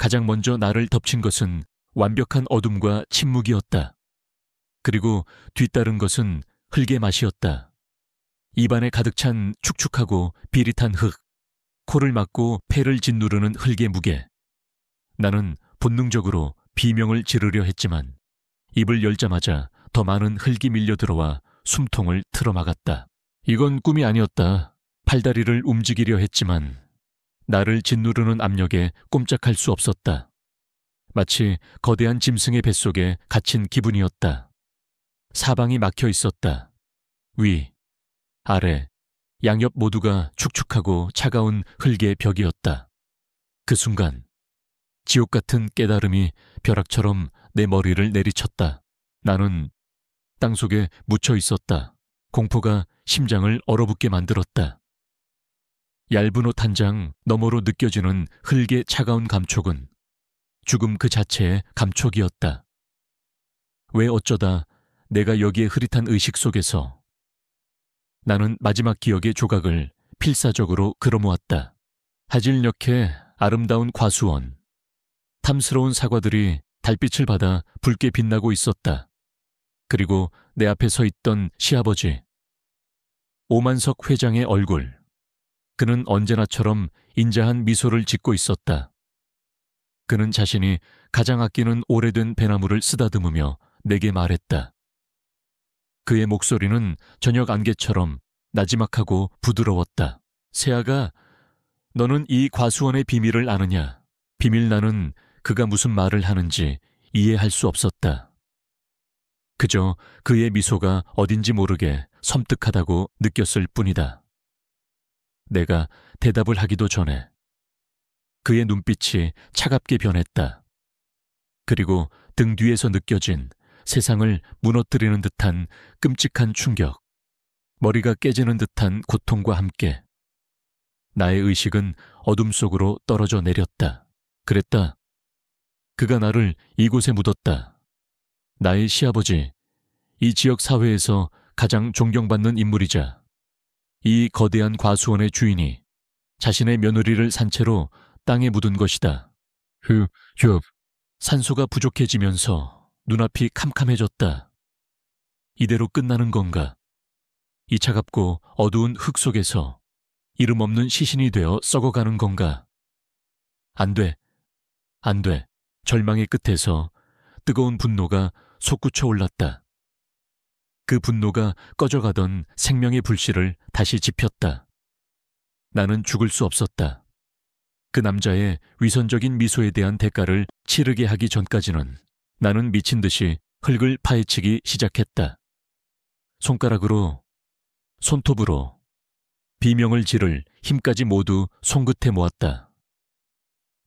가장 먼저 나를 덮친 것은 완벽한 어둠과 침묵이었다. 그리고 뒤따른 것은 흙의 맛이었다. 입안에 가득 찬 축축하고 비릿한 흙, 코를 막고 폐를 짓누르는 흙의 무게. 나는 본능적으로 비명을 지르려 했지만 입을 열자마자 더 많은 흙이 밀려들어와 숨통을 틀어막았다. 이건 꿈이 아니었다. 팔다리를 움직이려 했지만 나를 짓누르는 압력에 꼼짝할 수 없었다. 마치 거대한 짐승의 뱃속에 갇힌 기분이었다. 사방이 막혀 있었다. 위, 아래, 양옆 모두가 축축하고 차가운 흙의 벽이었다. 그 순간 지옥 같은 깨달음이 벼락처럼 내 머리를 내리쳤다. 나는 땅속에 묻혀 있었다. 공포가 심장을 얼어붙게 만들었다. 얇은 옷 한 장 너머로 느껴지는 흙의 차가운 감촉은 죽음 그 자체의 감촉이었다. 왜 어쩌다 내가 여기에 흐릿한 의식 속에서 나는 마지막 기억의 조각을 필사적으로 끌어모았다. 하질녘의 아름다운 과수원, 탐스러운 사과들이 달빛을 받아 붉게 빛나고 있었다. 그리고 내 앞에 서 있던 시아버지, 오만석 회장의 얼굴. 그는 언제나처럼 인자한 미소를 짓고 있었다. 그는 자신이 가장 아끼는 오래된 배나무를 쓰다듬으며 내게 말했다. 그의 목소리는 저녁 안개처럼 나지막하고 부드러웠다. 세아가, 너는 이 과수원의 비밀을 아느냐? 비밀. 나는 그가 무슨 말을 하는지 이해할 수 없었다. 그저 그의 미소가 어딘지 모르게 섬뜩하다고 느꼈을 뿐이다. 내가 대답을 하기도 전에 그의 눈빛이 차갑게 변했다. 그리고 등 뒤에서 느껴진 세상을 무너뜨리는 듯한 끔찍한 충격, 머리가 깨지는 듯한 고통과 함께 나의 의식은 어둠 속으로 떨어져 내렸다. 그랬다. 그가 나를 이곳에 묻었다. 나의 시아버지, 이 지역 사회에서 가장 존경받는 인물이자 이 거대한 과수원의 주인이 자신의 며느리를 산채로 땅에 묻은 것이다. 산소가 부족해지면서 눈앞이 캄캄해졌다. 이대로 끝나는 건가? 이 차갑고 어두운 흙 속에서 이름 없는 시신이 되어 썩어가는 건가? 안 돼. 안 돼. 절망의 끝에서 뜨거운 분노가 솟구쳐 올랐다. 그 분노가 꺼져가던 생명의 불씨를 다시 지폈다. 나는 죽을 수 없었다. 그 남자의 위선적인 미소에 대한 대가를 치르게 하기 전까지는 나는 미친 듯이 흙을 파헤치기 시작했다. 손가락으로, 손톱으로, 비명을 지를 힘까지 모두 손끝에 모았다.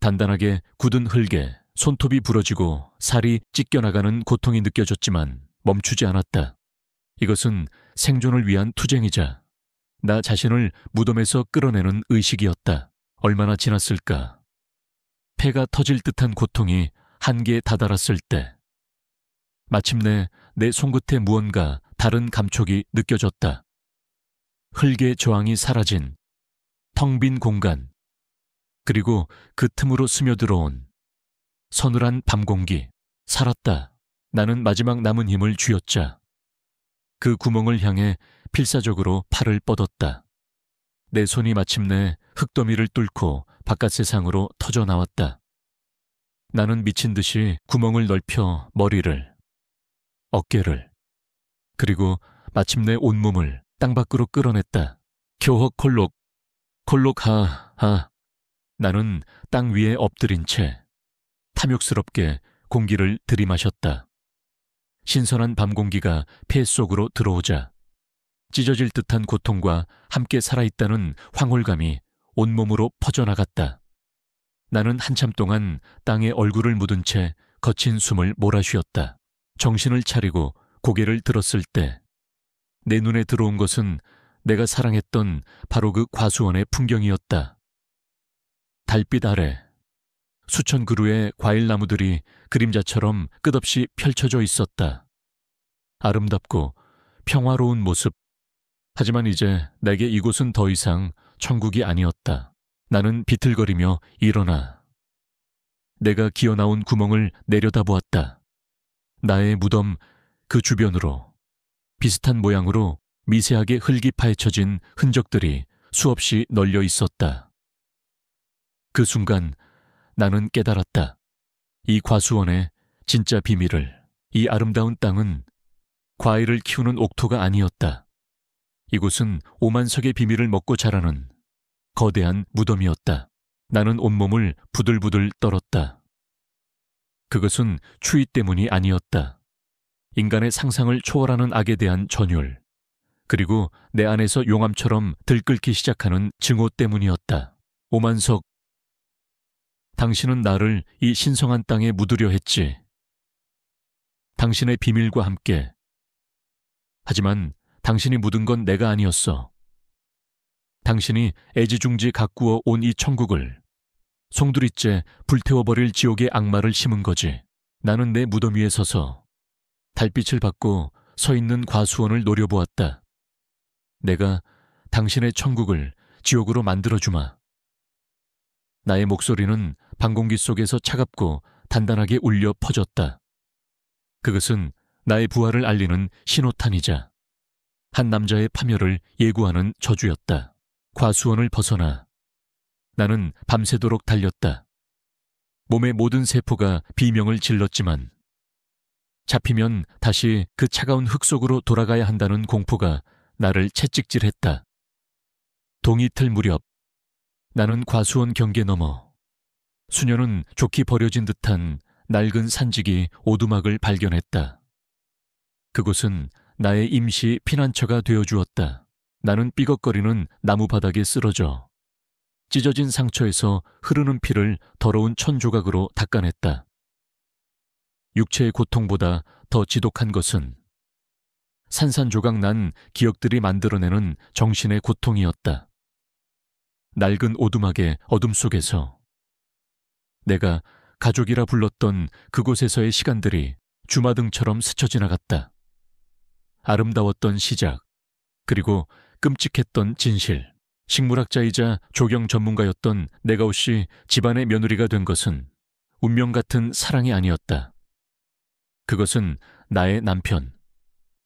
단단하게 굳은 흙에 손톱이 부러지고 살이 찢겨나가는 고통이 느껴졌지만 멈추지 않았다. 이것은 생존을 위한 투쟁이자 나 자신을 무덤에서 끌어내는 의식이었다. 얼마나 지났을까? 폐가 터질 듯한 고통이 한계에 다다랐을 때 마침내 내 손끝에 무언가 다른 감촉이 느껴졌다. 흙의 저항이 사라진 텅 빈 공간, 그리고 그 틈으로 스며들어온 서늘한 밤 공기. 살았다. 나는 마지막 남은 힘을 쥐었자 그 구멍을 향해 필사적으로 팔을 뻗었다. 내 손이 마침내 흙더미를 뚫고 바깥 세상으로 터져 나왔다. 나는 미친 듯이 구멍을 넓혀 머리를, 어깨를, 그리고 마침내 온몸을 땅밖으로 끌어냈다. 교헉콜록, 콜록하하. 나는 땅 위에 엎드린 채 탐욕스럽게 공기를 들이마셨다. 신선한 밤 공기가 폐 속으로 들어오자 찢어질 듯한 고통과 함께 살아있다는 황홀감이 온몸으로 퍼져나갔다. 나는 한참 동안 땅에 얼굴을 묻은 채 거친 숨을 몰아쉬었다. 정신을 차리고 고개를 들었을 때 내 눈에 들어온 것은 내가 사랑했던 바로 그 과수원의 풍경이었다. 달빛 아래 수천 그루의 과일나무들이 그림자처럼 끝없이 펼쳐져 있었다. 아름답고 평화로운 모습. 하지만 이제 내게 이곳은 더 이상 천국이 아니었다. 나는 비틀거리며 일어나 내가 기어나온 구멍을 내려다보았다. 나의 무덤 그 주변으로 비슷한 모양으로 미세하게 흙이 파헤쳐진 흔적들이 수없이 널려 있었다. 그 순간 나는 깨달았다. 이 과수원의 진짜 비밀을. 이 아름다운 땅은 과일을 키우는 옥토가 아니었다. 이곳은 오만석의 비밀을 먹고 자라는 거대한 무덤이었다. 나는 온몸을 부들부들 떨었다. 그것은 추위 때문이 아니었다. 인간의 상상을 초월하는 악에 대한 전율, 그리고 내 안에서 용암처럼 들끓기 시작하는 증오 때문이었다. 오만석, 당신은 나를 이 신성한 땅에 묻으려 했지. 당신의 비밀과 함께. 하지만 당신이 묻은 건 내가 아니었어. 당신이 애지중지 가꾸어 온 이 천국을 송두리째 불태워버릴 지옥의 악마를 심은 거지. 나는 내 무덤 위에 서서 달빛을 받고 서 있는 과수원을 노려보았다. 내가 당신의 천국을 지옥으로 만들어주마. 나의 목소리는 방공기 속에서 차갑고 단단하게 울려 퍼졌다. 그것은 나의 부활을 알리는 신호탄이자 한 남자의 파멸을 예고하는 저주였다. 과수원을 벗어나 나는 밤새도록 달렸다. 몸의 모든 세포가 비명을 질렀지만 잡히면 다시 그 차가운 흙 속으로 돌아가야 한다는 공포가 나를 채찍질했다. 동이틀 무렵 나는 과수원 경계 너머 수녀는 좋게 버려진 듯한 낡은 산지기 오두막을 발견했다. 그곳은 나의 임시 피난처가 되어주었다. 나는 삐걱거리는 나무 바닥에 쓰러져 찢어진 상처에서 흐르는 피를 더러운 천 조각으로 닦아냈다. 육체의 고통보다 더 지독한 것은 산산조각 난 기억들이 만들어내는 정신의 고통이었다. 낡은 오두막의 어둠 속에서 내가 가족이라 불렀던 그곳에서의 시간들이 주마등처럼 스쳐 지나갔다. 아름다웠던 시작, 그리고 끔찍했던 진실. 식물학자이자 조경 전문가였던 내가 없이 집안의 며느리가 된 것은 운명 같은 사랑이 아니었다. 그것은 나의 남편,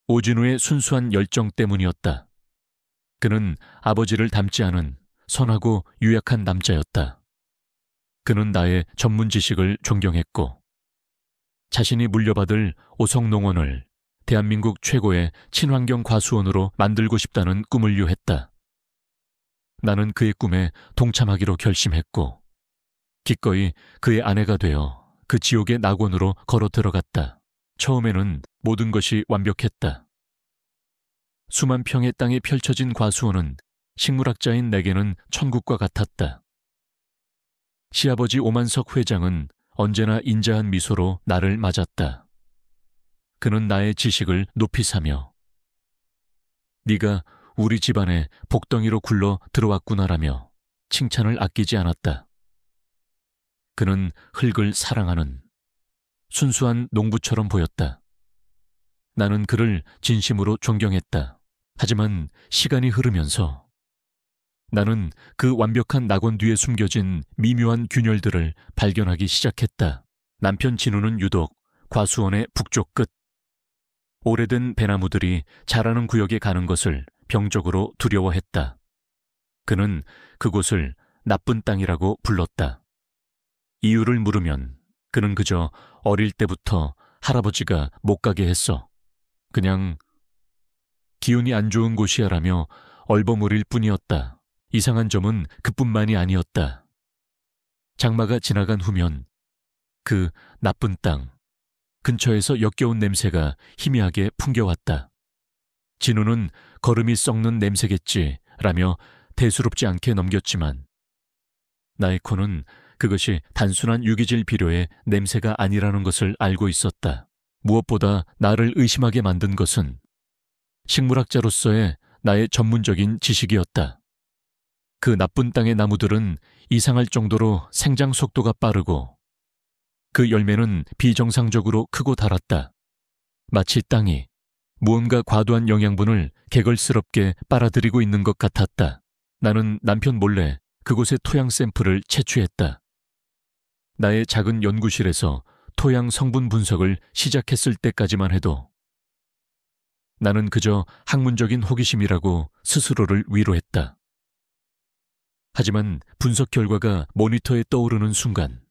오진우의 순수한 열정 때문이었다. 그는 아버지를 닮지 않은 선하고 유약한 남자였다. 그는 나의 전문 지식을 존경했고 자신이 물려받을 오성농원을 대한민국 최고의 친환경 과수원으로 만들고 싶다는 꿈을 유했다. 나는 그의 꿈에 동참하기로 결심했고 기꺼이 그의 아내가 되어 그 지옥의 낙원으로 걸어 들어갔다. 처음에는 모든 것이 완벽했다. 수만 평의 땅에 펼쳐진 과수원은 식물학자인 내게는 천국과 같았다. 시아버지 오만석 회장은 언제나 인자한 미소로 나를 맞았다. 그는 나의 지식을 높이 사며 네가 우리 집안에 복덩이로 굴러 들어왔구나라며 칭찬을 아끼지 않았다. 그는 흙을 사랑하는 순수한 농부처럼 보였다. 나는 그를 진심으로 존경했다. 하지만 시간이 흐르면서 나는 그 완벽한 낙원 뒤에 숨겨진 미묘한 균열들을 발견하기 시작했다. 남편 진우는 유독 과수원의 북쪽 끝, 오래된 배나무들이 자라는 구역에 가는 것을 병적으로 두려워했다. 그는 그곳을 나쁜 땅이라고 불렀다. 이유를 물으면 그는 그저 어릴 때부터 할아버지가 못 가게 했어. 그냥 기운이 안 좋은 곳이야라며 얼버무릴 뿐이었다. 이상한 점은 그뿐만이 아니었다. 장마가 지나간 후면 그 나쁜 땅 근처에서 역겨운 냄새가 희미하게 풍겨왔다. 진우는 거름이 썩는 냄새겠지라며 대수롭지 않게 넘겼지만 나의 코는 그것이 단순한 유기질 비료의 냄새가 아니라는 것을 알고 있었다. 무엇보다 나를 의심하게 만든 것은 식물학자로서의 나의 전문적인 지식이었다. 그 나쁜 땅의 나무들은 이상할 정도로 생장 속도가 빠르고 그 열매는 비정상적으로 크고 달았다. 마치 땅이 무언가 과도한 영양분을 개걸스럽게 빨아들이고 있는 것 같았다. 나는 남편 몰래 그곳의 토양 샘플을 채취했다. 나의 작은 연구실에서 토양 성분 분석을 시작했을 때까지만 해도 나는 그저 학문적인 호기심이라고 스스로를 위로했다. 하지만 분석 결과가 모니터에 떠오르는 순간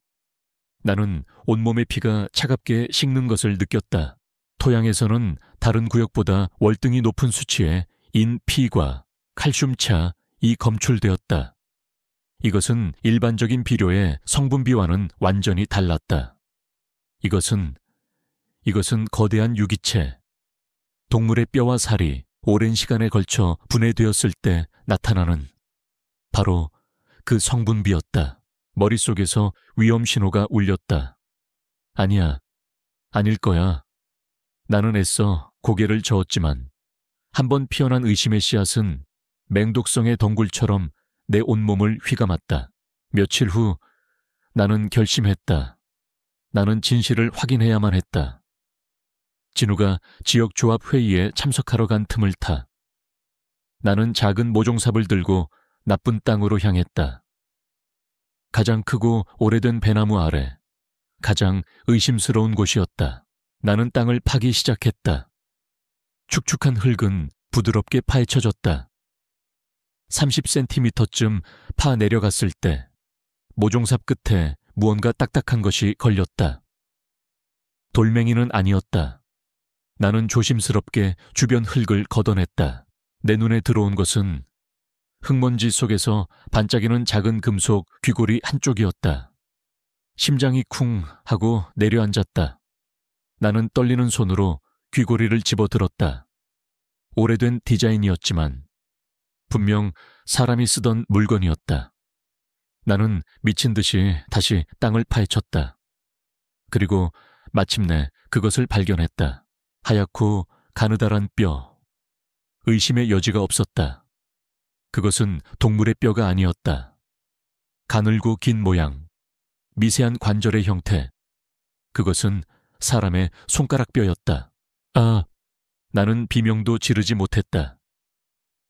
나는 온몸의 피가 차갑게 식는 것을 느꼈다. 토양에서는 다른 구역보다 월등히 높은 수치의 인피과 칼슘차 이 검출되었다. 이것은 일반적인 비료의 성분비와는 완전히 달랐다. 이것은 거대한 유기체, 동물의 뼈와 살이 오랜 시간에 걸쳐 분해되었을 때 나타나는 바로 그 성분비였다. 머릿속에서 위험 신호가 울렸다. 아니야, 아닐 거야. 나는 애써 고개를 저었지만 한번 피어난 의심의 씨앗은 맹독성의 덩굴처럼 내 온몸을 휘감았다. 며칠 후 나는 결심했다. 나는 진실을 확인해야만 했다. 진우가 지역조합 회의에 참석하러 간 틈을 타 나는 작은 모종삽을 들고 나쁜 땅으로 향했다. 가장 크고 오래된 배나무 아래 가장 의심스러운 곳이었다. 나는 땅을 파기 시작했다. 축축한 흙은 부드럽게 파헤쳐졌다. 30cm쯤 파 내려갔을 때 모종삽 끝에 무언가 딱딱한 것이 걸렸다. 돌멩이는 아니었다. 나는 조심스럽게 주변 흙을 걷어냈다. 내 눈에 들어온 것은 흙먼지 속에서 반짝이는 작은 금속 귀고리 한쪽이었다. 심장이 쿵 하고 내려앉았다. 나는 떨리는 손으로 귀고리를 집어들었다. 오래된 디자인이었지만 분명 사람이 쓰던 물건이었다. 나는 미친 듯이 다시 땅을 파헤쳤다. 그리고 마침내 그것을 발견했다. 하얗고 가느다란 뼈. 의심의 여지가 없었다. 그것은 동물의 뼈가 아니었다. 가늘고 긴 모양, 미세한 관절의 형태. 그것은 사람의 손가락뼈였다. 아, 나는 비명도 지르지 못했다.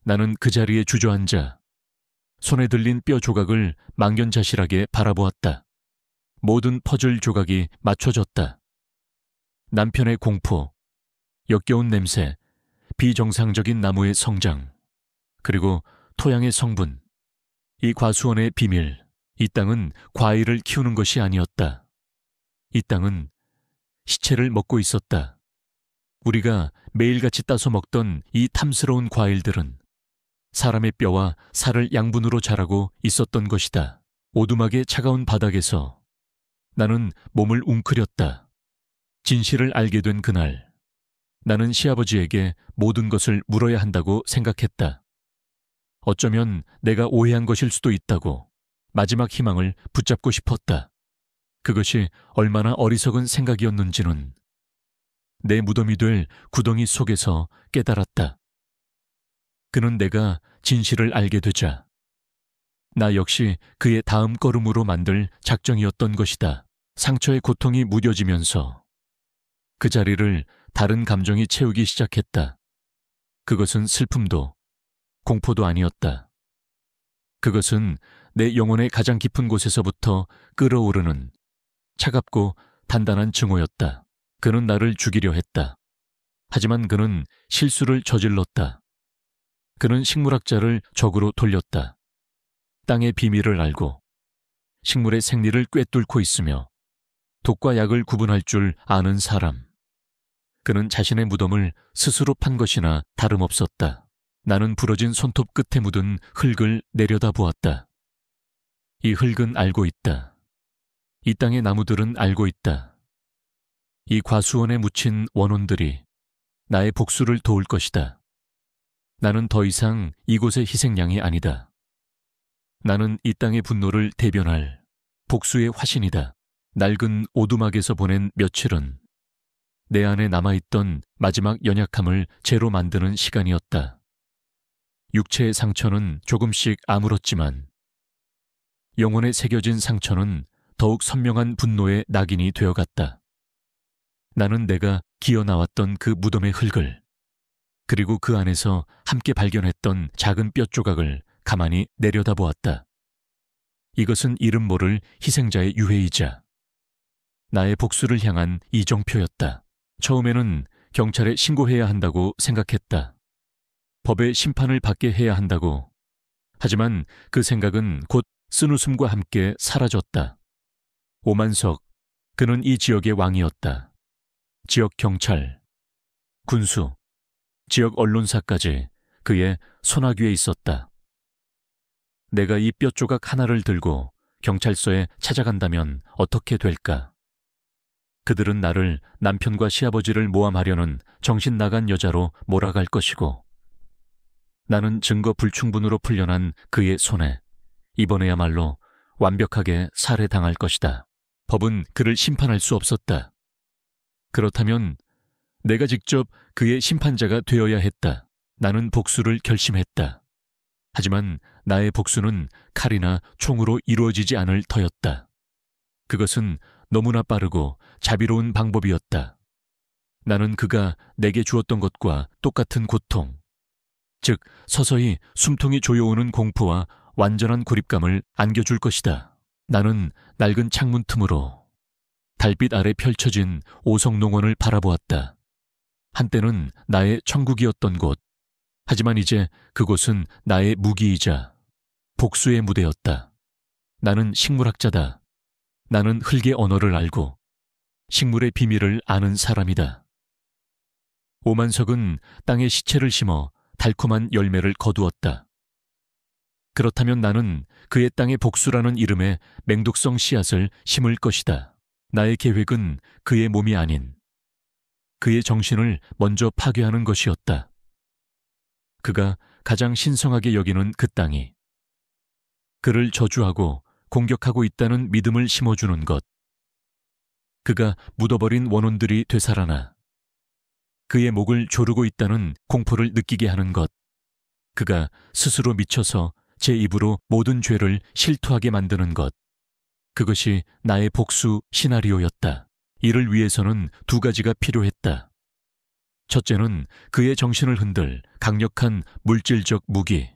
나는 그 자리에 주저앉아 손에 들린 뼈 조각을 망연자실하게 바라보았다. 모든 퍼즐 조각이 맞춰졌다. 남편의 공포, 역겨운 냄새, 비정상적인 나무의 성장, 그리고 토양의 성분, 이 과수원의 비밀. 이 땅은 과일을 키우는 것이 아니었다. 이 땅은 시체를 먹고 있었다. 우리가 매일같이 따서 먹던 이 탐스러운 과일들은 사람의 뼈와 살을 양분으로 자라고 있었던 것이다. 오두막의 차가운 바닥에서 나는 몸을 웅크렸다. 진실을 알게 된 그날, 나는 시아버지에게 모든 것을 물어야 한다고 생각했다. 어쩌면 내가 오해한 것일 수도 있다고 마지막 희망을 붙잡고 싶었다. 그것이 얼마나 어리석은 생각이었는지는 내 무덤이 될 구덩이 속에서 깨달았다. 그는 내가 진실을 알게 되자 나 역시 그의 다음 걸음으로 만들 작정이었던 것이다. 상처의 고통이 무뎌지면서 그 자리를 다른 감정이 채우기 시작했다. 그것은 슬픔도 공포도 아니었다. 그것은 내 영혼의 가장 깊은 곳에서부터 끓어오르는 차갑고 단단한 증오였다. 그는 나를 죽이려 했다. 하지만 그는 실수를 저질렀다. 그는 식물학자를 적으로 돌렸다. 땅의 비밀을 알고 식물의 생리를 꿰뚫고 있으며 독과 약을 구분할 줄 아는 사람. 그는 자신의 무덤을 스스로 판 것이나 다름없었다. 나는 부러진 손톱 끝에 묻은 흙을 내려다보았다. 이 흙은 알고 있다. 이 땅의 나무들은 알고 있다. 이 과수원에 묻힌 원혼들이 나의 복수를 도울 것이다. 나는 더 이상 이곳의 희생양이 아니다. 나는 이 땅의 분노를 대변할 복수의 화신이다. 낡은 오두막에서 보낸 며칠은 내 안에 남아있던 마지막 연약함을 재로 만드는 시간이었다. 육체의 상처는 조금씩 아물었지만 영혼에 새겨진 상처는 더욱 선명한 분노의 낙인이 되어갔다. 나는 내가 기어나왔던 그 무덤의 흙을 그리고 그 안에서 함께 발견했던 작은 뼈 조각을 가만히 내려다보았다. 이것은 이름 모를 희생자의 유해이자 나의 복수를 향한 이정표였다. 처음에는 경찰에 신고해야 한다고 생각했다. 법의 심판을 받게 해야 한다고. 하지만 그 생각은 곧 쓴웃음과 함께 사라졌다. 오만석, 그는 이 지역의 왕이었다. 지역 경찰, 군수, 지역 언론사까지 그의 손아귀에 있었다. 내가 이 뼈조각 하나를 들고 경찰서에 찾아간다면 어떻게 될까? 그들은 나를 남편과 시아버지를 모함하려는 정신 나간 여자로 몰아갈 것이고, 나는 증거 불충분으로 풀려난 그의 손에 이번에야말로 완벽하게 살해당할 것이다. 법은 그를 심판할 수 없었다. 그렇다면 내가 직접 그의 심판자가 되어야 했다. 나는 복수를 결심했다. 하지만 나의 복수는 칼이나 총으로 이루어지지 않을 터였다. 그것은 너무나 빠르고 자비로운 방법이었다. 나는 그가 내게 주었던 것과 똑같은 고통, 즉 서서히 숨통이 조여오는 공포와 완전한 고립감을 안겨줄 것이다. 나는 낡은 창문 틈으로 달빛 아래 펼쳐진 오성농원을 바라보았다. 한때는 나의 천국이었던 곳, 하지만 이제 그곳은 나의 무기이자 복수의 무대였다. 나는 식물학자다. 나는 흙의 언어를 알고 식물의 비밀을 아는 사람이다. 오만석은 땅에 시체를 심어 달콤한 열매를 거두었다. 그렇다면 나는 그의 땅의 복수라는 이름의 맹독성 씨앗을 심을 것이다. 나의 계획은 그의 몸이 아닌 그의 정신을 먼저 파괴하는 것이었다. 그가 가장 신성하게 여기는 그 땅이 그를 저주하고 공격하고 있다는 믿음을 심어주는 것. 그가 묻어버린 원혼들이 되살아나 그의 목을 조르고 있다는 공포를 느끼게 하는 것. 그가 스스로 미쳐서 제 입으로 모든 죄를 실토하게 만드는 것. 그것이 나의 복수 시나리오였다. 이를 위해서는 두 가지가 필요했다. 첫째는 그의 정신을 흔들 강력한 물질적 무기.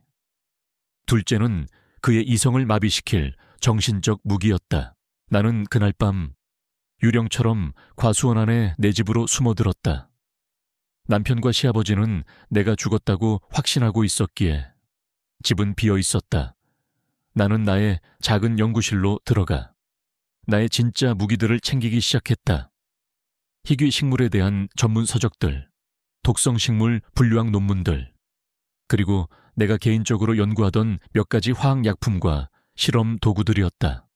둘째는 그의 이성을 마비시킬 정신적 무기였다. 나는 그날 밤 유령처럼 과수원 안에 내 집으로 숨어들었다. 남편과 시아버지는 내가 죽었다고 확신하고 있었기에 집은 비어 있었다. 나는 나의 작은 연구실로 들어가 나의 진짜 무기들을 챙기기 시작했다. 희귀 식물에 대한 전문 서적들, 독성식물 분류학 논문들, 그리고 내가 개인적으로 연구하던 몇 가지 화학약품과 실험 도구들이었다.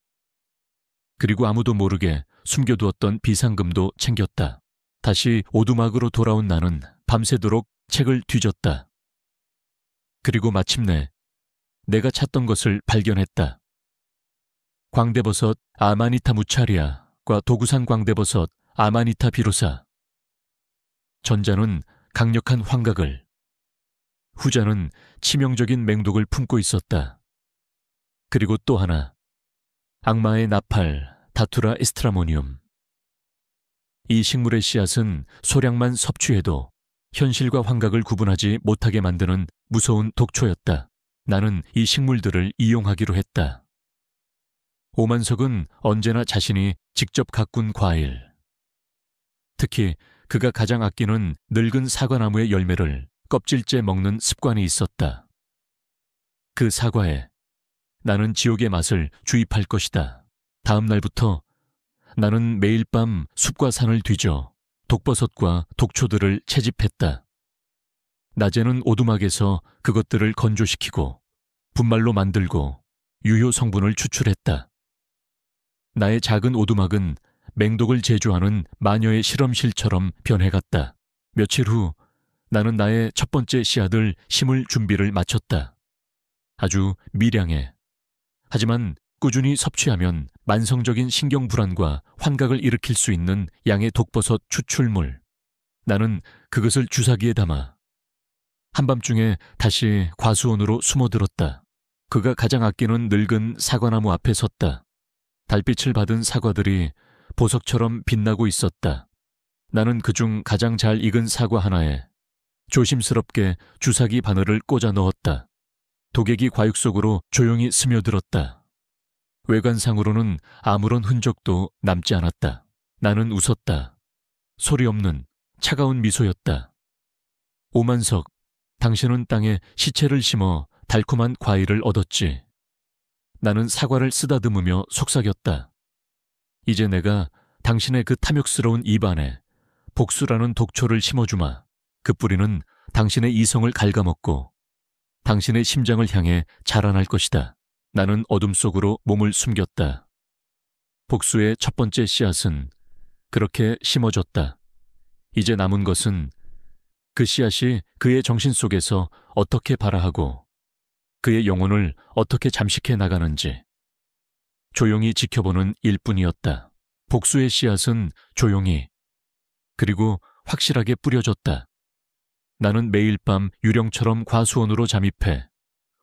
그리고 아무도 모르게 숨겨두었던 비상금도 챙겼다. 다시 오두막으로 돌아온 나는 밤새도록 책을 뒤졌다. 그리고 마침내 내가 찾던 것을 발견했다. 광대버섯 아마니타 무차리아과 도구산 광대버섯 아마니타 비로사. 전자는 강력한 환각을, 후자는 치명적인 맹독을 품고 있었다. 그리고 또 하나, 악마의 나팔 다투라 에스트라모니움. 이 식물의 씨앗은 소량만 섭취해도 현실과 환각을 구분하지 못하게 만드는 무서운 독초였다. 나는 이 식물들을 이용하기로 했다. 오만석은 언제나 자신이 직접 가꾼 과일, 특히 그가 가장 아끼는 늙은 사과나무의 열매를 껍질째 먹는 습관이 있었다. 그 사과에 나는 지옥의 맛을 주입할 것이다. 다음 날부터 나는 매일 밤 숲과 산을 뒤져 독버섯과 독초들을 채집했다. 낮에는 오두막에서 그것들을 건조시키고 분말로 만들고 유효 성분을 추출했다. 나의 작은 오두막은 맹독을 제조하는 마녀의 실험실처럼 변해갔다. 며칠 후 나는 나의 첫 번째 씨앗을 심을 준비를 마쳤다. 아주 미량해. 하지만 꾸준히 섭취하면 만성적인 신경불안과 환각을 일으킬 수 있는 양의 독버섯 추출물. 나는 그것을 주사기에 담아 한밤중에 다시 과수원으로 숨어들었다. 그가 가장 아끼는 늙은 사과나무 앞에 섰다. 달빛을 받은 사과들이 보석처럼 빛나고 있었다. 나는 그중 가장 잘 익은 사과 하나에 조심스럽게 주사기 바늘을 꽂아 넣었다. 독액이 과육 속으로 조용히 스며들었다. 외관상으로는 아무런 흔적도 남지 않았다. 나는 웃었다. 소리 없는 차가운 미소였다. 오만석, 당신은 땅에 시체를 심어 달콤한 과일을 얻었지. 나는 사과를 쓰다듬으며 속삭였다. 이제 내가 당신의 그 탐욕스러운 입안에 복수라는 독초를 심어주마. 그 뿌리는 당신의 이성을 갉아먹고 당신의 심장을 향해 자라날 것이다. 나는 어둠 속으로 몸을 숨겼다. 복수의 첫 번째 씨앗은 그렇게 심어졌다. 이제 남은 것은 그 씨앗이 그의 정신 속에서 어떻게 발아하고 그의 영혼을 어떻게 잠식해 나가는지 조용히 지켜보는 일뿐이었다. 복수의 씨앗은 조용히 그리고 확실하게 뿌려졌다. 나는 매일 밤 유령처럼 과수원으로 잠입해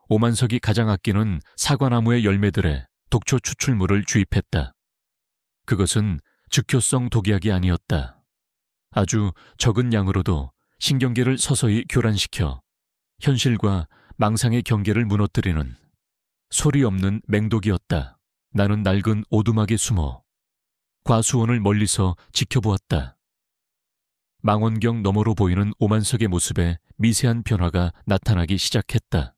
오만석이 가장 아끼는 사과나무의 열매들에 독초 추출물을 주입했다. 그것은 즉효성 독약이 아니었다. 아주 적은 양으로도 신경계를 서서히 교란시켜 현실과 망상의 경계를 무너뜨리는 소리 없는 맹독이었다. 나는 낡은 오두막에 숨어 과수원을 멀리서 지켜보았다. 망원경 너머로 보이는 오만석의 모습에 미세한 변화가 나타나기 시작했다.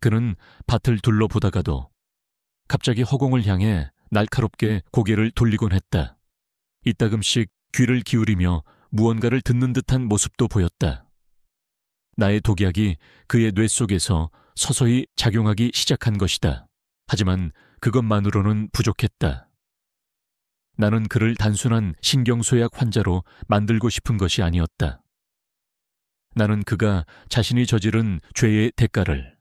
그는 밭을 둘러보다가도 갑자기 허공을 향해 날카롭게 고개를 돌리곤 했다. 이따금씩 귀를 기울이며 무언가를 듣는 듯한 모습도 보였다. 나의 독약이 그의 뇌 속에서 서서히 작용하기 시작한 것이다. 하지만 그것만으로는 부족했다. 나는 그를 단순한 신경쇠약 환자로 만들고 싶은 것이 아니었다. 나는 그가 자신이 저지른 죄의 대가를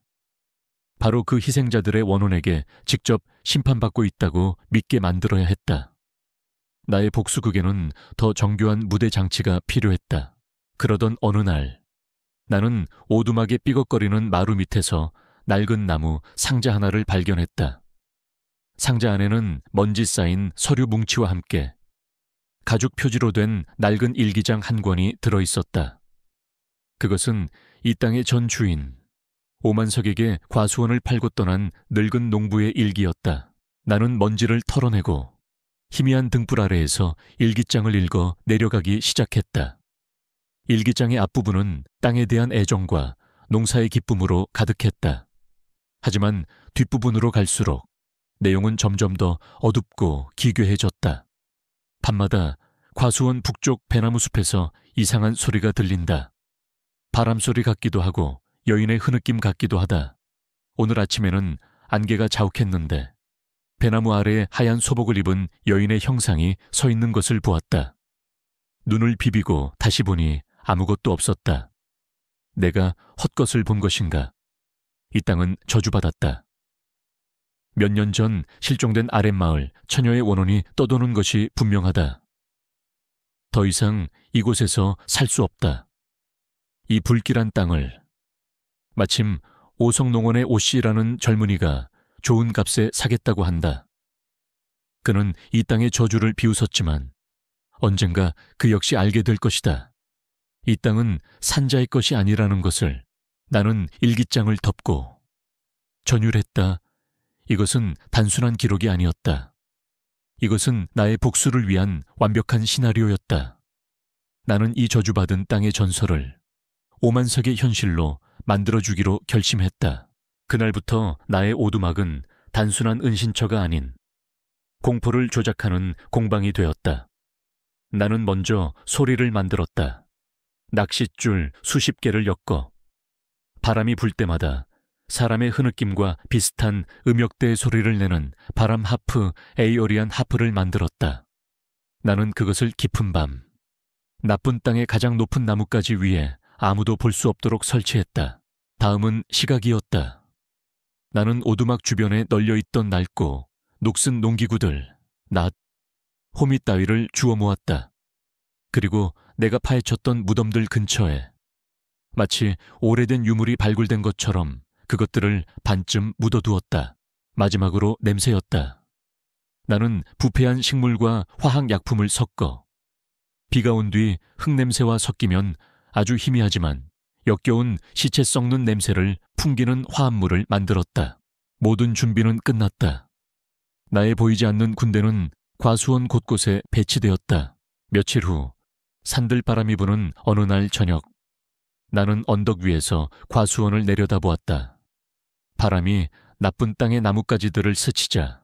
바로 그 희생자들의 원혼에게 직접 심판받고 있다고 믿게 만들어야 했다. 나의 복수극에는 더 정교한 무대 장치가 필요했다. 그러던 어느 날 나는 오두막에 삐걱거리는 마루 밑에서 낡은 나무 상자 하나를 발견했다. 상자 안에는 먼지 쌓인 서류 뭉치와 함께 가죽 표지로 된 낡은 일기장 한 권이 들어있었다. 그것은 이 땅의 전 주인 오만석에게 과수원을 팔고 떠난 늙은 농부의 일기였다. 나는 먼지를 털어내고 희미한 등불 아래에서 일기장을 읽어 내려가기 시작했다. 일기장의 앞부분은 땅에 대한 애정과 농사의 기쁨으로 가득했다. 하지만 뒷부분으로 갈수록 내용은 점점 더 어둡고 기괴해졌다. 밤마다 과수원 북쪽 배나무 숲에서 이상한 소리가 들린다. 바람소리 같기도 하고 여인의 흐느낌 같기도 하다. 오늘 아침에는 안개가 자욱했는데 배나무 아래에 하얀 소복을 입은 여인의 형상이 서 있는 것을 보았다. 눈을 비비고 다시 보니 아무것도 없었다. 내가 헛것을 본 것인가? 이 땅은 저주받았다. 몇 년 전 실종된 아랫마을 처녀의 원혼이 떠도는 것이 분명하다. 더 이상 이곳에서 살 수 없다. 이 불길한 땅을 마침 오성농원의 오씨라는 젊은이가 좋은 값에 사겠다고 한다. 그는 이 땅의 저주를 비웃었지만 언젠가 그 역시 알게 될 것이다. 이 땅은 산자의 것이 아니라는 것을. 나는 일기장을 덮고 전율했다. 이것은 단순한 기록이 아니었다. 이것은 나의 복수를 위한 완벽한 시나리오였다. 나는 이 저주받은 땅의 전설을 오만석의 현실로 만들어주기로 결심했다. 그날부터 나의 오두막은 단순한 은신처가 아닌 공포를 조작하는 공방이 되었다. 나는 먼저 소리를 만들었다. 낚싯줄 수십 개를 엮어 바람이 불 때마다 사람의 흐느낌과 비슷한 음역대의 소리를 내는 바람 하프, 에이오리안 하프를 만들었다. 나는 그것을 깊은 밤, 나쁜 땅의 가장 높은 나뭇가지 위에 아무도 볼 수 없도록 설치했다. 다음은 시각이었다. 나는 오두막 주변에 널려있던 낡고 녹슨 농기구들, 낫, 호미 따위를 주워 모았다. 그리고 내가 파헤쳤던 무덤들 근처에 마치 오래된 유물이 발굴된 것처럼 그것들을 반쯤 묻어두었다. 마지막으로 냄새였다. 나는 부패한 식물과 화학약품을 섞어 비가 온 뒤 흙냄새와 섞이면 아주 희미하지만 역겨운 시체 썩는 냄새를 풍기는 화합물을 만들었다. 모든 준비는 끝났다. 나의 보이지 않는 군대는 과수원 곳곳에 배치되었다. 며칠 후 산들 바람이 부는 어느 날 저녁, 나는 언덕 위에서 과수원을 내려다보았다. 바람이 나쁜 땅의 나뭇가지들을 스치자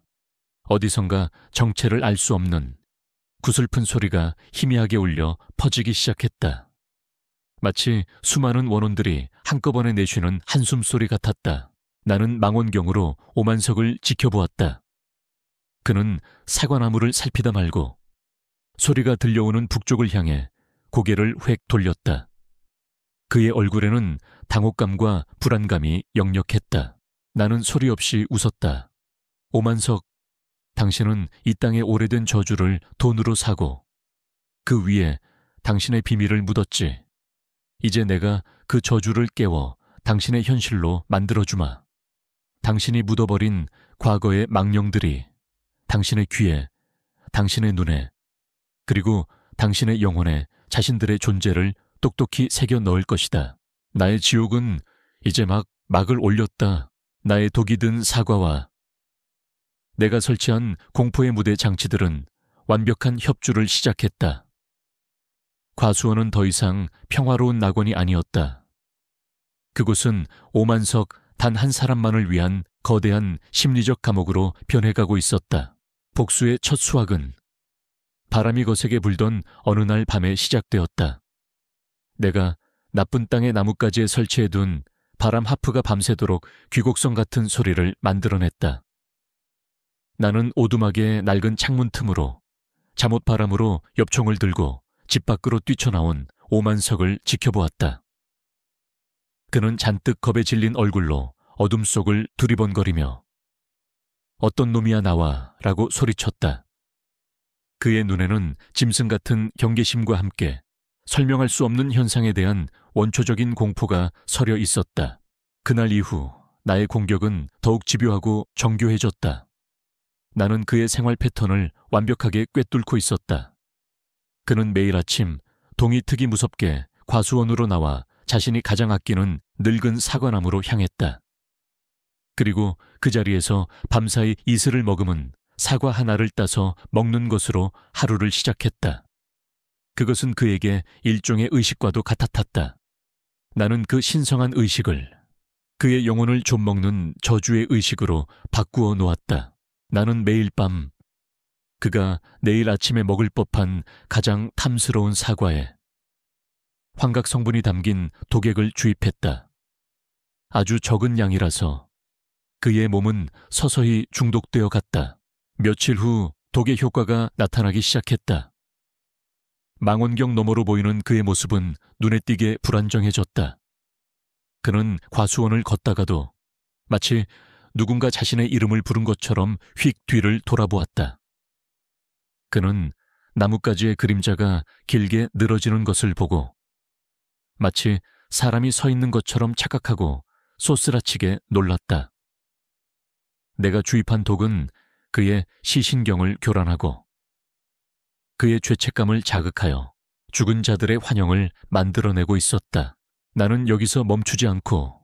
어디선가 정체를 알 수 없는 구슬픈 소리가 희미하게 울려 퍼지기 시작했다. 마치 수많은 원혼들이 한꺼번에 내쉬는 한숨소리 같았다. 나는 망원경으로 오만석을 지켜보았다. 그는 사과나무를 살피다 말고 소리가 들려오는 북쪽을 향해 고개를 획 돌렸다. 그의 얼굴에는 당혹감과 불안감이 역력했다. 나는 소리 없이 웃었다. 오만석, 당신은 이 땅의 오래된 저주를 돈으로 사고 그 위에 당신의 비밀을 묻었지. 이제 내가 그 저주를 깨워 당신의 현실로 만들어주마. 당신이 묻어버린 과거의 망령들이 당신의 귀에, 당신의 눈에, 그리고 당신의 영혼에 자신들의 존재를 똑똑히 새겨 넣을 것이다. 나의 지옥은 이제 막을 올렸다. 나의 독이 든 사과와 내가 설치한 공포의 무대 장치들은 완벽한 협주를 시작했다. 과수원은 더 이상 평화로운 낙원이 아니었다. 그곳은 오만석 단 한 사람만을 위한 거대한 심리적 감옥으로 변해가고 있었다. 복수의 첫 수확은 바람이 거세게 불던 어느 날 밤에 시작되었다. 내가 나쁜 땅의 나뭇가지에 설치해둔 바람 하프가 밤새도록 귀곡성 같은 소리를 만들어냈다. 나는 오두막의 낡은 창문 틈으로 잠옷 바람으로 엽총을 들고 집 밖으로 뛰쳐나온 오만석을 지켜보았다. 그는 잔뜩 겁에 질린 얼굴로 어둠 속을 두리번거리며 어떤 놈이야 나와 라고 소리쳤다. 그의 눈에는 짐승 같은 경계심과 함께 설명할 수 없는 현상에 대한 원초적인 공포가 서려 있었다. 그날 이후 나의 공격은 더욱 집요하고 정교해졌다. 나는 그의 생활 패턴을 완벽하게 꿰뚫고 있었다. 그는 매일 아침 동이 트기 무섭게 과수원으로 나와 자신이 가장 아끼는 늙은 사과나무로 향했다. 그리고 그 자리에서 밤사이 이슬을 머금은 사과 하나를 따서 먹는 것으로 하루를 시작했다. 그것은 그에게 일종의 의식과도 같았다. 나는 그 신성한 의식을 그의 영혼을 좀먹는 저주의 의식으로 바꾸어 놓았다. 나는 매일 밤 그가 내일 아침에 먹을 법한 가장 탐스러운 사과에 환각 성분이 담긴 독액을 주입했다. 아주 적은 양이라서 그의 몸은 서서히 중독되어 갔다. 며칠 후 독의 효과가 나타나기 시작했다. 망원경 너머로 보이는 그의 모습은 눈에 띄게 불안정해졌다. 그는 과수원을 걷다가도 마치 누군가 자신의 이름을 부른 것처럼 휙 뒤를 돌아보았다. 그는 나뭇가지의 그림자가 길게 늘어지는 것을 보고 마치 사람이 서 있는 것처럼 착각하고 쏘스라치게 놀랐다. 내가 주입한 독은 그의 시신경을 교란하고 그의 죄책감을 자극하여 죽은 자들의 환영을 만들어내고 있었다. 나는 여기서 멈추지 않고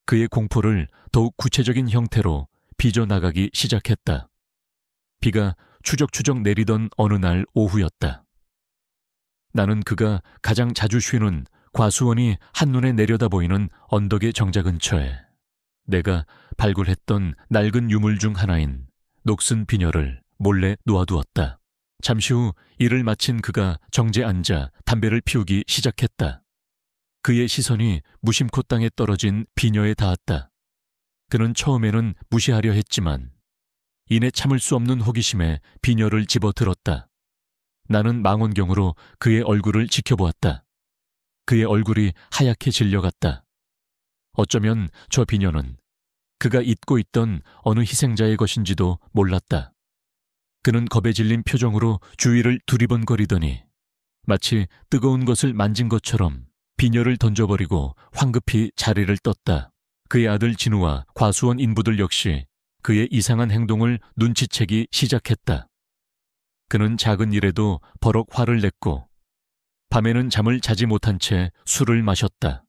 그의 공포를 더욱 구체적인 형태로 빚어나가기 시작했다. 비가 추적추적 내리던 어느 날 오후였다. 나는 그가 가장 자주 쉬는 과수원이 한눈에 내려다 보이는 언덕의 정자 근처에 내가 발굴했던 낡은 유물 중 하나인 녹슨 비녀를 몰래 놓아두었다. 잠시 후 일을 마친 그가 정지에 앉아 담배를 피우기 시작했다. 그의 시선이 무심코 땅에 떨어진 비녀에 닿았다. 그는 처음에는 무시하려 했지만 이내 참을 수 없는 호기심에 비녀를 집어들었다. 나는 망원경으로 그의 얼굴을 지켜보았다. 그의 얼굴이 하얗게 질려갔다. 어쩌면 저 비녀는 그가 잊고 있던 어느 희생자의 것인지도 몰랐다. 그는 겁에 질린 표정으로 주위를 두리번거리더니 마치 뜨거운 것을 만진 것처럼 비녀를 던져버리고 황급히 자리를 떴다. 그의 아들 진우와 과수원 인부들 역시 그의 이상한 행동을 눈치채기 시작했다. 그는 작은 일에도 버럭 화를 냈고 밤에는 잠을 자지 못한 채 술을 마셨다.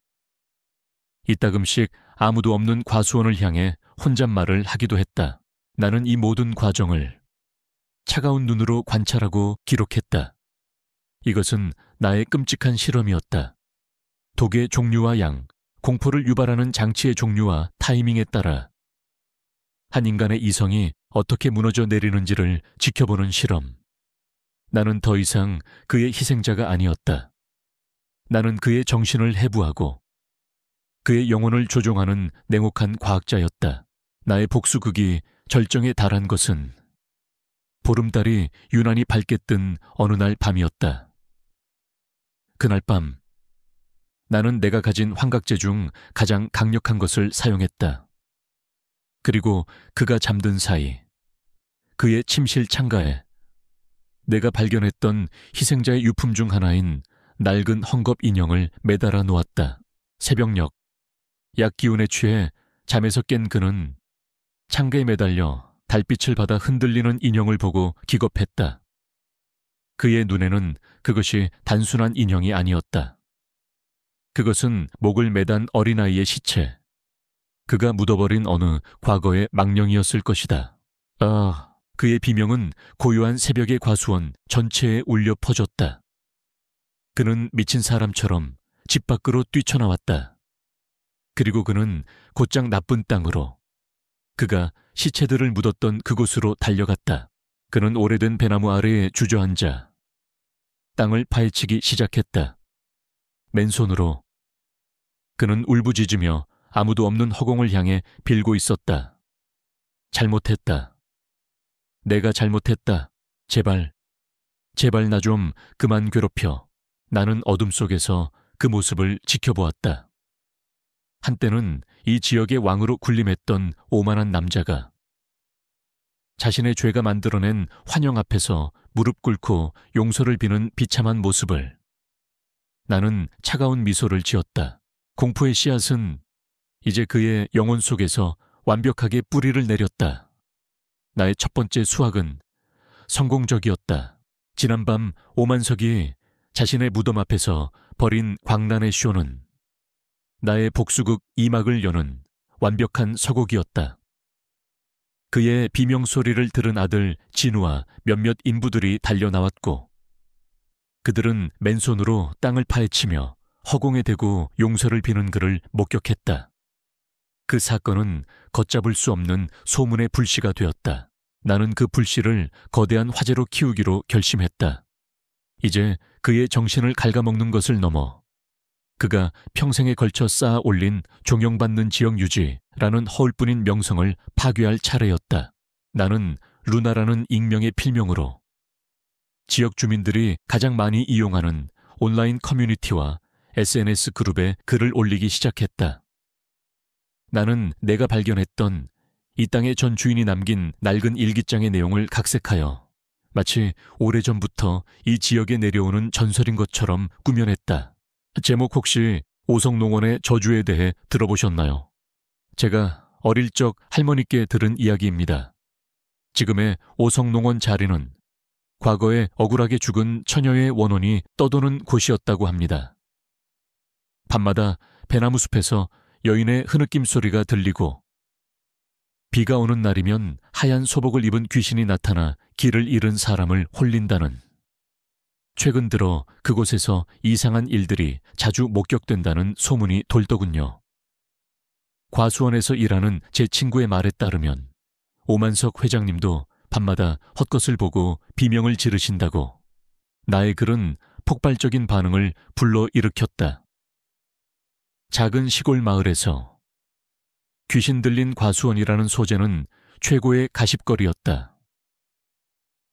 이따금씩 아무도 없는 과수원을 향해 혼잣말을 하기도 했다. 나는 이 모든 과정을 차가운 눈으로 관찰하고 기록했다. 이것은 나의 끔찍한 실험이었다. 독의 종류와 양, 공포를 유발하는 장치의 종류와 타이밍에 따라 한 인간의 이성이 어떻게 무너져 내리는지를 지켜보는 실험. 나는 더 이상 그의 희생자가 아니었다. 나는 그의 정신을 해부하고 그의 영혼을 조종하는 냉혹한 과학자였다. 나의 복수극이 절정에 달한 것은 보름달이 유난히 밝게 뜬 어느 날 밤이었다. 그날 밤, 나는 내가 가진 환각제 중 가장 강력한 것을 사용했다. 그리고 그가 잠든 사이, 그의 침실 창가에 내가 발견했던 희생자의 유품 중 하나인 낡은 헝겊 인형을 매달아 놓았다. 새벽녘, 약 기운에 취해 잠에서 깬 그는 창가에 매달려 달빛을 받아 흔들리는 인형을 보고 기겁했다. 그의 눈에는 그것이 단순한 인형이 아니었다. 그것은 목을 매단 어린아이의 시체, 그가 묻어버린 어느 과거의 망령이었을 것이다. 아, 그의 비명은 고요한 새벽의 과수원 전체에 울려 퍼졌다. 그는 미친 사람처럼 집 밖으로 뛰쳐나왔다. 그리고 그는 곧장 나쁜 땅으로, 그가 시체들을 묻었던 그곳으로 달려갔다. 그는 오래된 배나무 아래에 주저앉아 땅을 파헤치기 시작했다. 맨손으로. 그는 울부짖으며 아무도 없는 허공을 향해 빌고 있었다. 잘못했다. 내가 잘못했다. 제발, 제발 나 좀 그만 괴롭혀. 나는 어둠 속에서 그 모습을 지켜보았다. 한때는 이 지역의 왕으로 군림했던 오만한 남자가 자신의 죄가 만들어낸 환영 앞에서 무릎 꿇고 용서를 비는 비참한 모습을 나는 차가운 미소를 지었다. 공포의 씨앗은 이제 그의 영혼 속에서 완벽하게 뿌리를 내렸다. 나의 첫 번째 수학은 성공적이었다. 지난밤 오만석이 자신의 무덤 앞에서 벌인 광란의 쇼는 나의 복수극 2막을 여는 완벽한 서곡이었다. 그의 비명소리를 들은 아들 진우와 몇몇 인부들이 달려나왔고 그들은 맨손으로 땅을 파헤치며 허공에 대고 용서를 비는 그를 목격했다. 그 사건은 걷잡을 수 없는 소문의 불씨가 되었다. 나는 그 불씨를 거대한 화재로 키우기로 결심했다. 이제 그의 정신을 갉아먹는 것을 넘어 그가 평생에 걸쳐 쌓아 올린 존경받는 지역 유지라는 허울뿐인 명성을 파괴할 차례였다. 나는 루나라는 익명의 필명으로 지역 주민들이 가장 많이 이용하는 온라인 커뮤니티와 SNS 그룹에 글을 올리기 시작했다. 나는 내가 발견했던 이 땅의 전 주인이 남긴 낡은 일기장의 내용을 각색하여 마치 오래전부터 이 지역에 내려오는 전설인 것처럼 꾸며냈다. 제목 혹시 오성농원의 저주에 대해 들어보셨나요? 제가 어릴 적 할머니께 들은 이야기입니다. 지금의 오성농원 자리는 과거에 억울하게 죽은 처녀의 원혼이 떠도는 곳이었다고 합니다. 밤마다 배나무 숲에서 여인의 흐느낌 소리가 들리고 비가 오는 날이면 하얀 소복을 입은 귀신이 나타나 길을 잃은 사람을 홀린다는, 최근 들어 그곳에서 이상한 일들이 자주 목격된다는 소문이 돌더군요. 과수원에서 일하는 제 친구의 말에 따르면 오만석 회장님도 밤마다 헛것을 보고 비명을 지르신다고. 나의 글은 폭발적인 반응을 불러일으켰다. 작은 시골 마을에서 귀신 들린 과수원이라는 소재는 최고의 가십거리였다.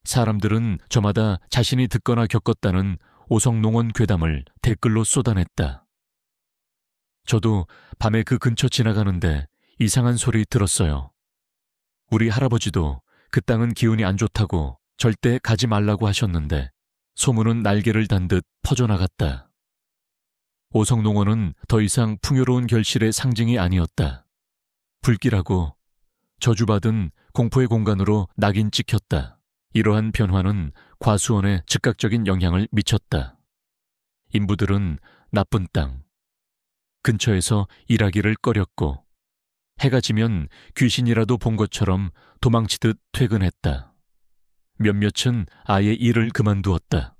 사람들은 저마다 자신이 듣거나 겪었다는 오성농원 괴담을 댓글로 쏟아냈다. 저도 밤에 그 근처 지나가는데 이상한 소리 들었어요. 우리 할아버지도 그 땅은 기운이 안 좋다고 절대 가지 말라고 하셨는데 소문은 날개를 단 듯 퍼져나갔다. 오성농원은 더 이상 풍요로운 결실의 상징이 아니었다. 불길하고 저주받은 공포의 공간으로 낙인 찍혔다. 이러한 변화는 과수원에 즉각적인 영향을 미쳤다. 인부들은 나쁜 땅 근처에서 일하기를 꺼렸고 해가 지면 귀신이라도 본 것처럼 도망치듯 퇴근했다. 몇몇은 아예 일을 그만두었다.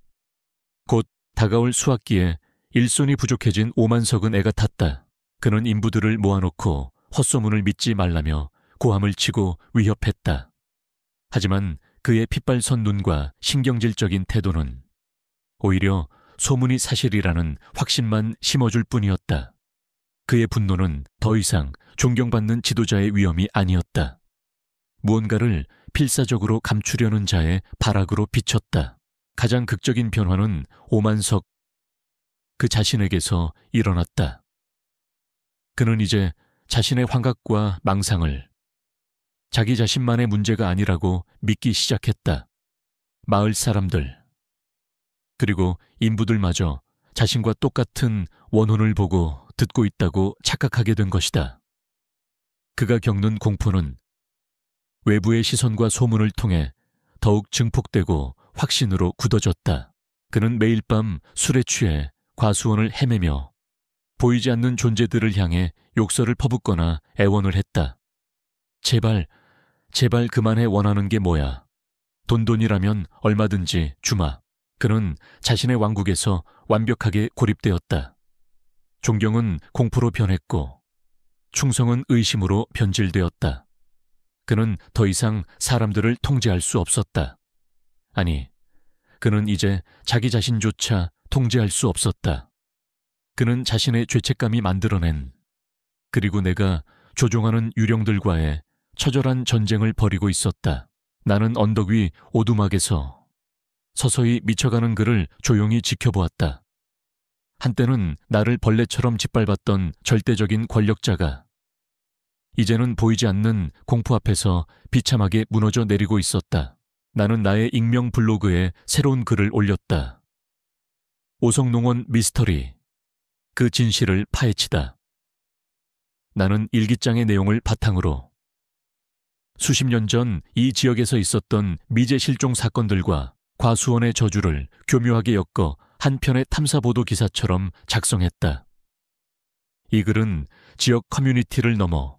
곧 다가올 수학기에 일손이 부족해진 오만석은 애가 탔다. 그는 인부들을 모아놓고 헛소문을 믿지 말라며 고함을 치고 위협했다. 하지만 그의 핏발선 눈과 신경질적인 태도는 오히려 소문이 사실이라는 확신만 심어줄 뿐이었다. 그의 분노는 더 이상 존경받는 지도자의 위험이 아니었다. 무언가를 필사적으로 감추려는 자의 발악으로 비쳤다. 가장 극적인 변화는 오만석 그 자신에게서 일어났다. 그는 이제 자신의 환각과 망상을 자기 자신만의 문제가 아니라고 믿기 시작했다. 마을 사람들, 그리고 인부들마저 자신과 똑같은 원혼을 보고 듣고 있다고 착각하게 된 것이다. 그가 겪는 공포는 외부의 시선과 소문을 통해 더욱 증폭되고 확신으로 굳어졌다. 그는 매일 밤 술에 취해 과수원을 헤매며 보이지 않는 존재들을 향해 욕설을 퍼붓거나 애원을 했다. 제발 그만해. 원하는 게 뭐야. 돈이라면 얼마든지 주마. 그는 자신의 왕국에서 완벽하게 고립되었다. 존경은 공포로 변했고 충성은 의심으로 변질되었다. 그는 더 이상 사람들을 통제할 수 없었다. 아니, 그는 이제 자기 자신조차 통제할 수 없었다. 그는 자신의 죄책감이 만들어낸, 그리고 내가 조종하는 유령들과의 처절한 전쟁을 벌이고 있었다. 나는 언덕 위 오두막에서 서서히 미쳐가는 그를 조용히 지켜보았다. 한때는 나를 벌레처럼 짓밟았던 절대적인 권력자가 이제는 보이지 않는 공포 앞에서 비참하게 무너져 내리고 있었다. 나는 나의 익명 블로그에 새로운 글을 올렸다. 오성농원 미스터리, 그 진실을 파헤치다. 나는 일기장의 내용을 바탕으로 수십 년 전 이 지역에서 있었던 미제 실종 사건들과 과수원의 저주를 교묘하게 엮어 한 편의 탐사보도 기사처럼 작성했다. 이 글은 지역 커뮤니티를 넘어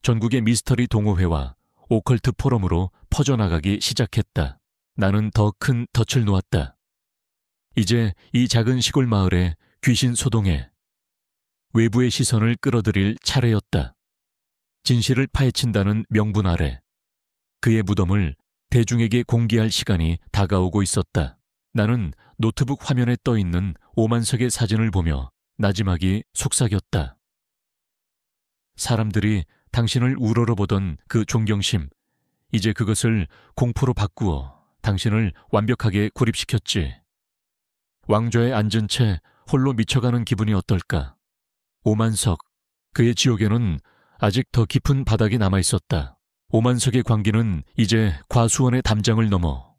전국의 미스터리 동호회와 오컬트 포럼으로 퍼져나가기 시작했다. 나는 더 큰 덫을 놓았다. 이제 이 작은 시골 마을에 귀신 소동에 외부의 시선을 끌어들일 차례였다. 진실을 파헤친다는 명분 아래 그의 무덤을 대중에게 공개할 시간이 다가오고 있었다. 나는 노트북 화면에 떠있는 오만석의 사진을 보며 나지막이 속삭였다. 사람들이 당신을 우러러보던 그 존경심, 이제 그것을 공포로 바꾸어 당신을 완벽하게 고립시켰지. 왕좌에 앉은 채 홀로 미쳐가는 기분이 어떨까? 오만석, 그의 지옥에는 아직 더 깊은 바닥이 남아있었다. 오만석의 광기는 이제 과수원의 담장을 넘어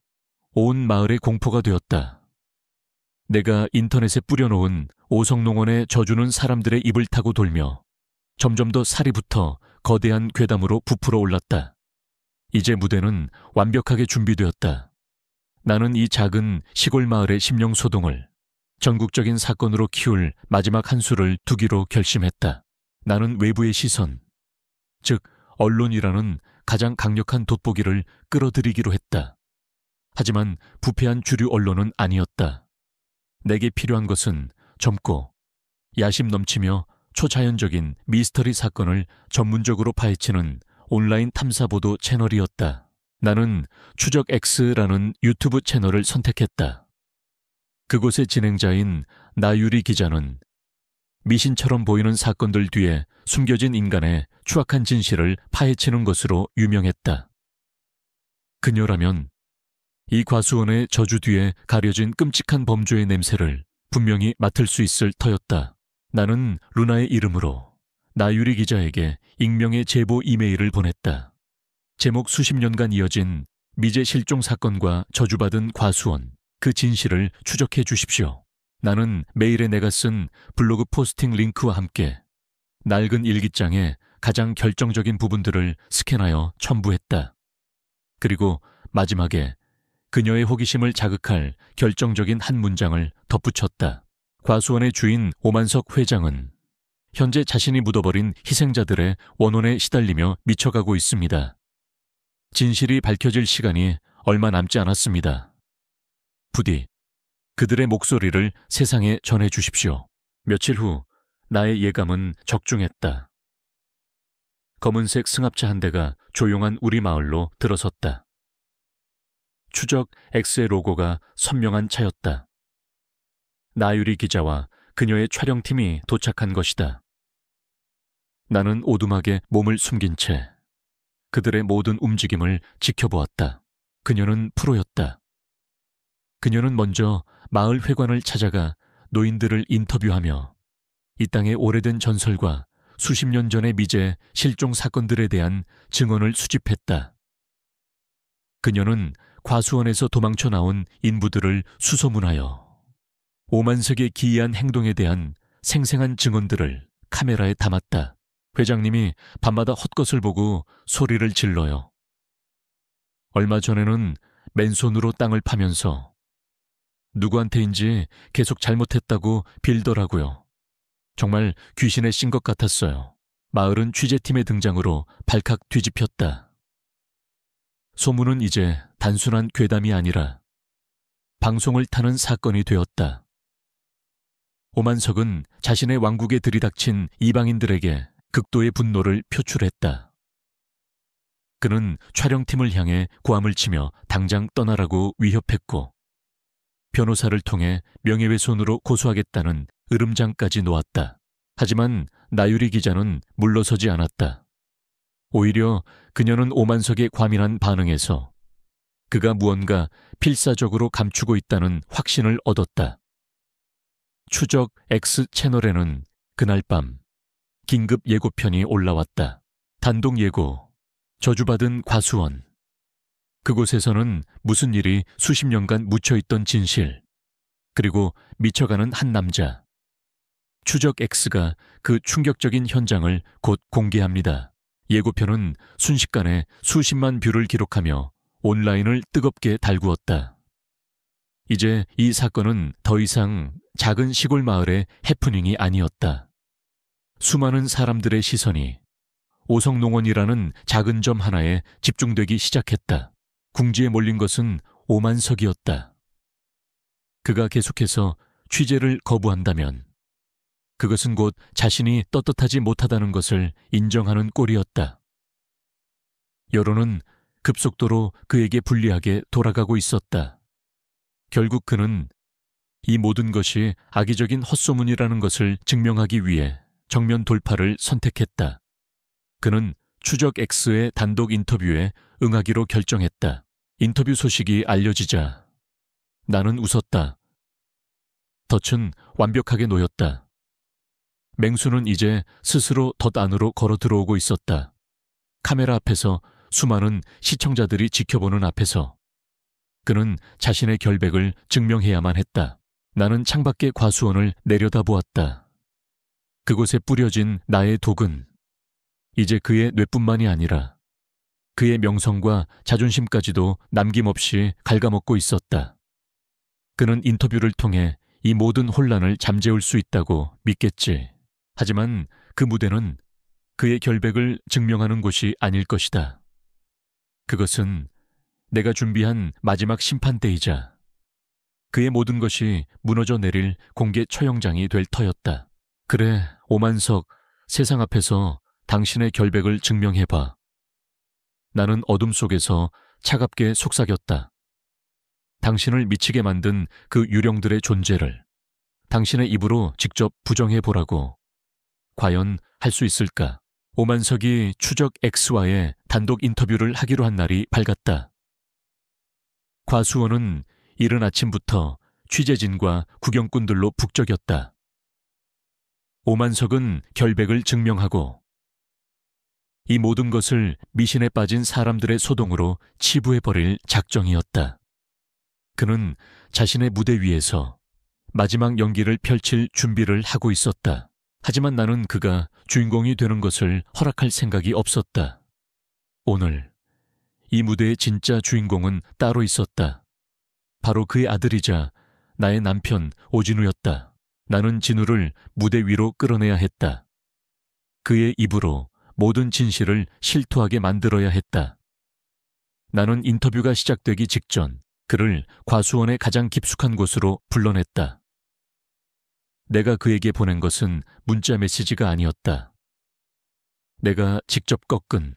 온 마을의 공포가 되었다. 내가 인터넷에 뿌려놓은 오성농원의 저주는 사람들의 입을 타고 돌며 점점 더 살이 붙어 거대한 괴담으로 부풀어 올랐다. 이제 무대는 완벽하게 준비되었다. 나는 이 작은 시골 마을의 심령소동을 전국적인 사건으로 키울 마지막 한 수를 두기로 결심했다. 나는 외부의 시선, 즉 언론이라는 가장 강력한 돋보기를 끌어들이기로 했다. 하지만 부패한 주류 언론은 아니었다. 내게 필요한 것은 젊고 야심 넘치며 초자연적인 미스터리 사건을 전문적으로 파헤치는 온라인 탐사보도 채널이었다. 나는 추적 X라는 유튜브 채널을 선택했다. 그곳의 진행자인 나유리 기자는 미신처럼 보이는 사건들 뒤에 숨겨진 인간의 추악한 진실을 파헤치는 것으로 유명했다. 그녀라면 이 과수원의 저주 뒤에 가려진 끔찍한 범죄의 냄새를 분명히 맡을 수 있을 터였다. 나는 루나의 이름으로 나유리 기자에게 익명의 제보 이메일을 보냈다. 제목 수십 년간 이어진 미제 실종 사건과 저주받은 과수원, 그 진실을 추적해 주십시오. 나는 메일에 내가 쓴 블로그 포스팅 링크와 함께 낡은 일기장의 가장 결정적인 부분들을 스캔하여 첨부했다. 그리고 마지막에 그녀의 호기심을 자극할 결정적인 한 문장을 덧붙였다. 과수원의 주인 오만석 회장은 현재 자신이 묻어버린 희생자들의 원혼에 시달리며 미쳐가고 있습니다. 진실이 밝혀질 시간이 얼마 남지 않았습니다. 부디 그들의 목소리를 세상에 전해 주십시오. 며칠 후 나의 예감은 적중했다. 검은색 승합차 한 대가 조용한 우리 마을로 들어섰다. 추적 X의 로고가 선명한 차였다. 나유리 기자와 그녀의 촬영팀이 도착한 것이다. 나는 오두막에 몸을 숨긴 채 그들의 모든 움직임을 지켜보았다. 그녀는 프로였다. 그녀는 먼저 마을 회관을 찾아가 노인들을 인터뷰하며 이 땅의 오래된 전설과 수십 년 전의 미제 실종 사건들에 대한 증언을 수집했다. 그녀는 과수원에서 도망쳐 나온 인부들을 수소문하여 오만석의 기이한 행동에 대한 생생한 증언들을 카메라에 담았다. 회장님이 밤마다 헛것을 보고 소리를 질러요. 얼마 전에는 맨손으로 땅을 파면서 누구한테인지 계속 잘못했다고 빌더라고요. 정말 귀신에 씬 것 같았어요. 마을은 취재팀의 등장으로 발칵 뒤집혔다. 소문은 이제 단순한 괴담이 아니라 방송을 타는 사건이 되었다. 오만석은 자신의 왕국에 들이닥친 이방인들에게 극도의 분노를 표출했다. 그는 촬영팀을 향해 고함을 치며 당장 떠나라고 위협했고 변호사를 통해 명예훼손으로 고소하겠다는 으름장까지 놓았다. 하지만 나유리 기자는 물러서지 않았다. 오히려 그녀는 오만석의 과민한 반응에서 그가 무언가 필사적으로 감추고 있다는 확신을 얻었다. 추적 X 채널에는 그날 밤 긴급 예고편이 올라왔다. 단독 예고, 저주받은 과수원. 그곳에서는 무슨 일이 수십 년간 묻혀있던 진실, 그리고 미쳐가는 한 남자. 추적 X가 그 충격적인 현장을 곧 공개합니다. 예고편은 순식간에 수십만 뷰를 기록하며 온라인을 뜨겁게 달구었다. 이제 이 사건은 더 이상 작은 시골 마을의 해프닝이 아니었다. 수많은 사람들의 시선이 오성농원이라는 작은 점 하나에 집중되기 시작했다. 궁지에 몰린 것은 오만석이었다. 그가 계속해서 취재를 거부한다면 그것은 곧 자신이 떳떳하지 못하다는 것을 인정하는 꼴이었다. 여론은 급속도로 그에게 불리하게 돌아가고 있었다. 결국 그는 이 모든 것이 악의적인 헛소문이라는 것을 증명하기 위해 정면 돌파를 선택했다. 그는 추적 X의 단독 인터뷰에 응하기로 결정했다. 인터뷰 소식이 알려지자 나는 웃었다. 덫은 완벽하게 놓였다. 맹수는 이제 스스로 덫 안으로 걸어 들어오고 있었다. 카메라 앞에서 수많은 시청자들이 지켜보는 앞에서 그는 자신의 결백을 증명해야만 했다. 나는 창밖의 과수원을 내려다보았다. 그곳에 뿌려진 나의 독은 이제 그의 뇌뿐만이 아니라 그의 명성과 자존심까지도 남김없이 갉아먹고 있었다. 그는 인터뷰를 통해 이 모든 혼란을 잠재울 수 있다고 믿겠지. 하지만 그 무대는 그의 결백을 증명하는 곳이 아닐 것이다. 그것은 내가 준비한 마지막 심판대이자 그의 모든 것이 무너져 내릴 공개 처형장이 될 터였다. 그래, 오만석, 세상 앞에서 당신의 결백을 증명해봐. 나는 어둠 속에서 차갑게 속삭였다. 당신을 미치게 만든 그 유령들의 존재를 당신의 입으로 직접 부정해보라고. 과연 할 수 있을까? 오만석이 추적 X와의 단독 인터뷰를 하기로 한 날이 밝았다. 과수원은 이른 아침부터 취재진과 구경꾼들로 북적였다. 오만석은 결백을 증명하고 이 모든 것을 미신에 빠진 사람들의 소동으로 치부해버릴 작정이었다. 그는 자신의 무대 위에서 마지막 연기를 펼칠 준비를 하고 있었다. 하지만 나는 그가 주인공이 되는 것을 허락할 생각이 없었다. 오늘 이 무대의 진짜 주인공은 따로 있었다. 바로 그의 아들이자 나의 남편 오진우였다. 나는 진우를 무대 위로 끌어내야 했다. 그의 입으로 모든 진실을 실토하게 만들어야 했다. 나는 인터뷰가 시작되기 직전 그를 과수원의 가장 깊숙한 곳으로 불러냈다. 내가 그에게 보낸 것은 문자 메시지가 아니었다. 내가 직접 꺾은,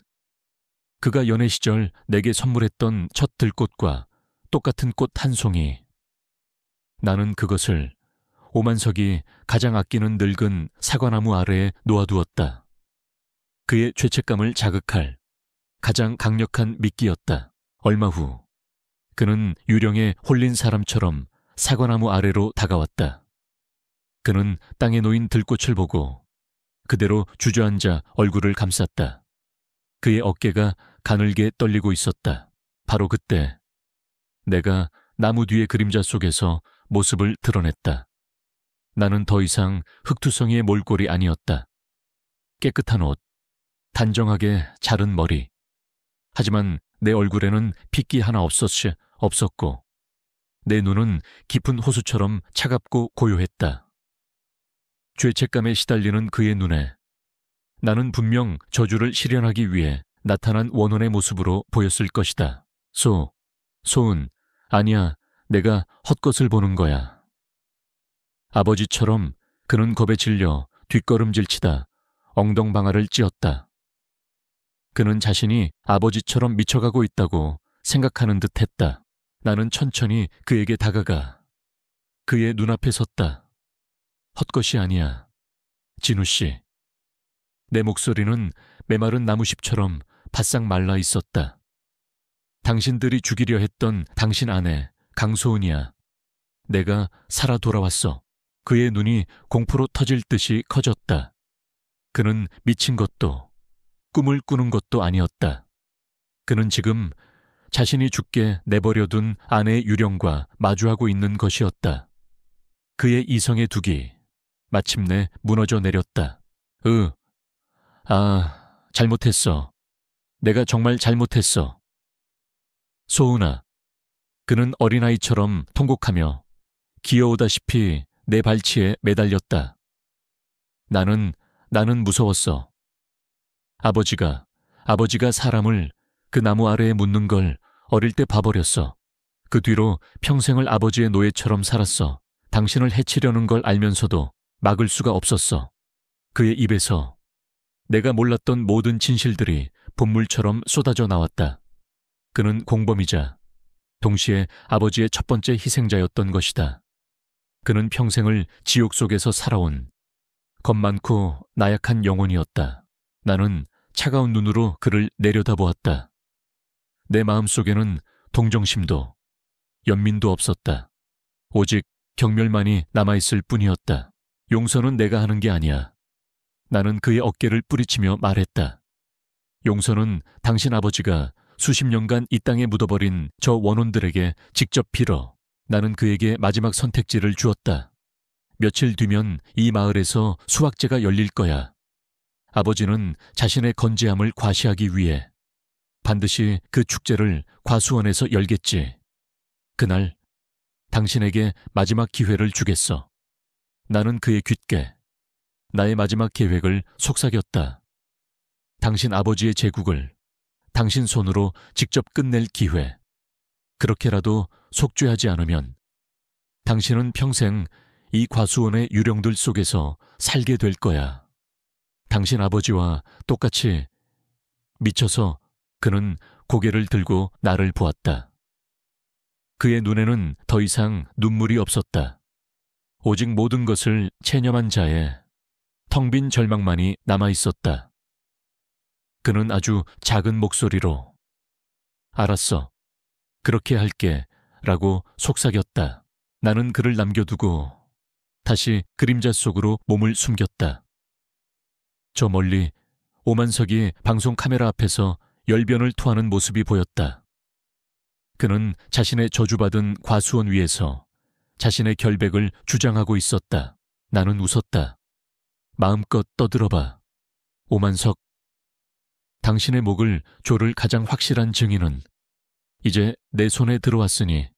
그가 연애 시절 내게 선물했던 첫 들꽃과 똑같은 꽃 한 송이. 나는 그것을 오만석이 가장 아끼는 늙은 사과나무 아래에 놓아두었다. 그의 죄책감을 자극할 가장 강력한 미끼였다. 얼마 후 그는 유령에 홀린 사람처럼 사과나무 아래로 다가왔다. 그는 땅에 놓인 들꽃을 보고 그대로 주저앉아 얼굴을 감쌌다. 그의 어깨가 가늘게 떨리고 있었다. 바로 그때 내가 나무 뒤의 그림자 속에서 모습을 드러냈다. 나는 더 이상 흑투성이의 몰골이 아니었다. 깨끗한 옷, 단정하게 자른 머리. 하지만 내 얼굴에는 핏기 하나 없었고 내 눈은 깊은 호수처럼 차갑고 고요했다. 죄책감에 시달리는 그의 눈에 나는 분명 저주를 실현하기 위해 나타난 원혼의 모습으로 보였을 것이다. 소은, 아니야, 내가 헛것을 보는 거야. 아버지처럼 그는 겁에 질려 뒷걸음질치다 엉덩방아를 찧었다. 그는 자신이 아버지처럼 미쳐가고 있다고 생각하는 듯 했다. 나는 천천히 그에게 다가가 그의 눈앞에 섰다. 헛것이 아니야, 진우 씨. 내 목소리는 메마른 나무잎처럼 바싹 말라 있었다. 당신들이 죽이려 했던 당신 아내 강소은이야. 내가 살아 돌아왔어. 그의 눈이 공포로 터질 듯이 커졌다. 그는 미친 것도 꿈을 꾸는 것도 아니었다. 그는 지금 자신이 죽게 내버려둔 아내의 유령과 마주하고 있는 것이었다. 그의 이성의 둑이 마침내 무너져 내렸다. 잘못했어. 내가 정말 잘못했어. 소은아. 그는 어린아이처럼 통곡하며 귀여우다시피 내 발치에 매달렸다. 나는 무서웠어. 아버지가 사람을 그 나무 아래에 묻는 걸 어릴 때 봐버렸어. 그 뒤로 평생을 아버지의 노예처럼 살았어. 당신을 해치려는 걸 알면서도 막을 수가 없었어. 그의 입에서 내가 몰랐던 모든 진실들이 분물처럼 쏟아져 나왔다. 그는 공범이자 동시에 아버지의 첫 번째 희생자였던 것이다. 그는 평생을 지옥 속에서 살아온 겁 많고 나약한 영혼이었다. 나는 차가운 눈으로 그를 내려다보았다. 내 마음속에는 동정심도 연민도 없었다. 오직 경멸만이 남아있을 뿐이었다. 용서는 내가 하는 게 아니야. 나는 그의 어깨를 뿌리치며 말했다. 용서는 당신 아버지가 수십 년간 이 땅에 묻어버린 저 원혼들에게 직접 빌어. 나는 그에게 마지막 선택지를 주었다. 며칠 뒤면 이 마을에서 수확제가 열릴 거야. 아버지는 자신의 건재함을 과시하기 위해 반드시 그 축제를 과수원에서 열겠지. 그날 당신에게 마지막 기회를 주겠어. 나는 그의 귓게 나의 마지막 계획을 속삭였다. 당신 아버지의 제국을 당신 손으로 직접 끝낼 기회. 그렇게라도 속죄하지 않으면 당신은 평생 이 과수원의 유령들 속에서 살게 될 거야. 당신 아버지와 똑같이. 미쳐서 그는 고개를 들고 나를 보았다. 그의 눈에는 더 이상 눈물이 없었다. 오직 모든 것을 체념한 자의 텅 빈 절망만이 남아있었다. 그는 아주 작은 목소리로 알았어. 그렇게 할게 라고 속삭였다. 나는 그를 남겨두고 다시 그림자 속으로 몸을 숨겼다. 저 멀리 오만석이 방송 카메라 앞에서 열변을 토하는 모습이 보였다. 그는 자신의 저주받은 과수원 위에서 자신의 결백을 주장하고 있었다. 나는 웃었다. 마음껏 떠들어봐. 오만석. 당신의 목을 조를 가장 확실한 증인은 이제 내 손에 들어왔으니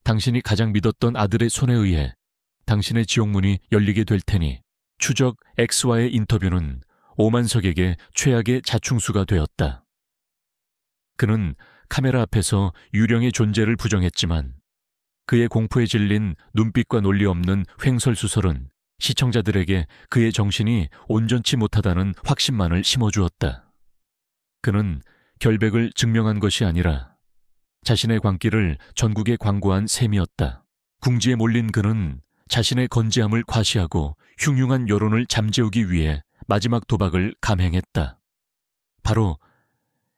당신이 가장 믿었던 아들의 손에 의해 당신의 지옥문이 열리게 될 테니 추적 X와의 인터뷰는 오만석에게 최악의 자충수가 되었다. 그는 카메라 앞에서 유령의 존재를 부정했지만 그의 공포에 질린 눈빛과 논리 없는 횡설수설은 시청자들에게 그의 정신이 온전치 못하다는 확신만을 심어주었다. 그는 결백을 증명한 것이 아니라 자신의 광기를 전국에 광고한 셈이었다. 궁지에 몰린 그는 자신의 건재함을 과시하고 흉흉한 여론을 잠재우기 위해 마지막 도박을 감행했다. 바로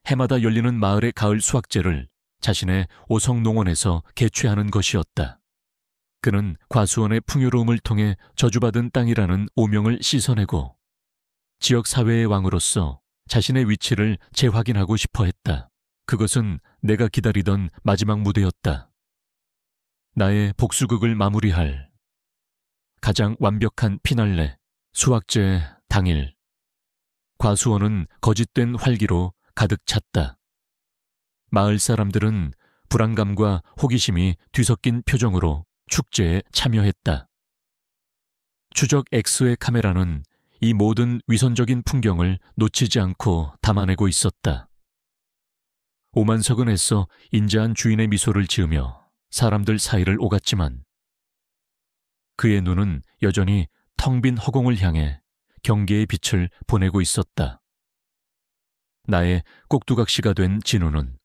해마다 열리는 마을의 가을 수확제를 자신의 오성농원에서 개최하는 것이었다. 그는 과수원의 풍요로움을 통해 저주받은 땅이라는 오명을 씻어내고 지역 사회의 왕으로서 자신의 위치를 재확인하고 싶어 했다. 그것은 내가 기다리던 마지막 무대였다. 나의 복수극을 마무리할 가장 완벽한 피날레, 수확제 당일. 과수원은 거짓된 활기로 가득 찼다. 마을 사람들은 불안감과 호기심이 뒤섞인 표정으로 축제에 참여했다. 추적 X의 카메라는 이 모든 위선적인 풍경을 놓치지 않고 담아내고 있었다. 오만석은 애써 인자한 주인의 미소를 지으며 사람들 사이를 오갔지만 그의 눈은 여전히 텅 빈 허공을 향해 경계의 빛을 보내고 있었다. 나의 꼭두각시가 된 진우는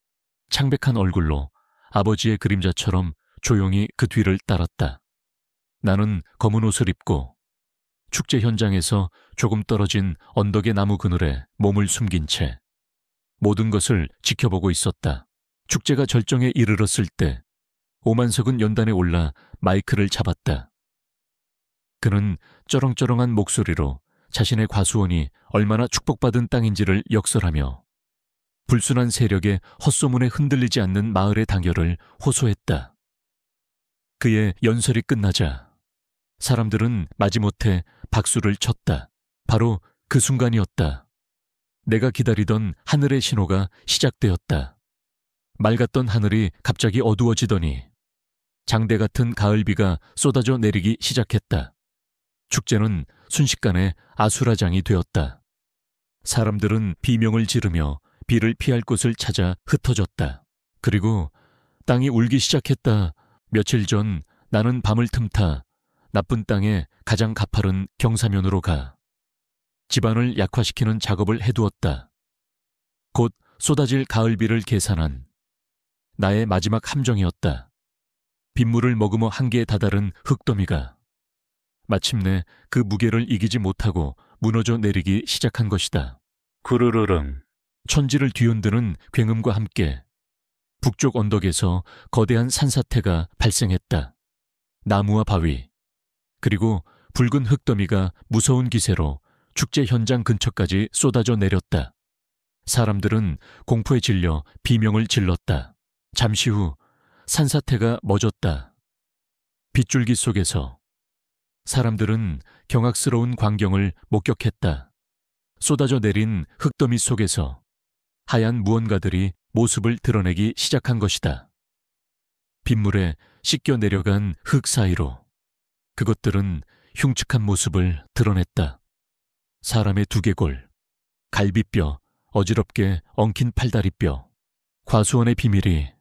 창백한 얼굴로 아버지의 그림자처럼 조용히 그 뒤를 따랐다. 나는 검은 옷을 입고 축제 현장에서 조금 떨어진 언덕의 나무 그늘에 몸을 숨긴 채 모든 것을 지켜보고 있었다. 축제가 절정에 이르렀을 때 오만석은 연단에 올라 마이크를 잡았다. 그는 쩌렁쩌렁한 목소리로 자신의 과수원이 얼마나 축복받은 땅인지를 역설하며 불순한 세력의 헛소문에 흔들리지 않는 마을의 당열을 호소했다. 그의 연설이 끝나자 사람들은 마지못해 박수를 쳤다. 바로 그 순간이었다. 내가 기다리던 하늘의 신호가 시작되었다. 맑았던 하늘이 갑자기 어두워지더니 장대 같은 가을비가 쏟아져 내리기 시작했다. 축제는 순식간에 아수라장이 되었다. 사람들은 비명을 지르며 비를 피할 곳을 찾아 흩어졌다. 그리고 땅이 울기 시작했다. 며칠 전 나는 밤을 틈타 나쁜 땅의 가장 가파른 경사면으로 가 집안을 약화시키는 작업을 해두었다. 곧 쏟아질 가을비를 계산한 나의 마지막 함정이었다. 빗물을 머금어 한계에 다다른 흙더미가 마침내 그 무게를 이기지 못하고 무너져 내리기 시작한 것이다. 구르르릉. 천지를 뒤흔드는 굉음과 함께 북쪽 언덕에서 거대한 산사태가 발생했다. 나무와 바위, 그리고 붉은 흙더미가 무서운 기세로 축제 현장 근처까지 쏟아져 내렸다. 사람들은 공포에 질려 비명을 질렀다. 잠시 후 산사태가 멎었다. 빗줄기 속에서 사람들은 경악스러운 광경을 목격했다. 쏟아져 내린 흙더미 속에서 하얀 무언가들이 모습을 드러내기 시작한 것이다. 빗물에 씻겨 내려간 흙 사이로 그것들은 흉측한 모습을 드러냈다. 사람의 두개골, 갈비뼈, 어지럽게 엉킨 팔다리뼈, 과수원의 비밀이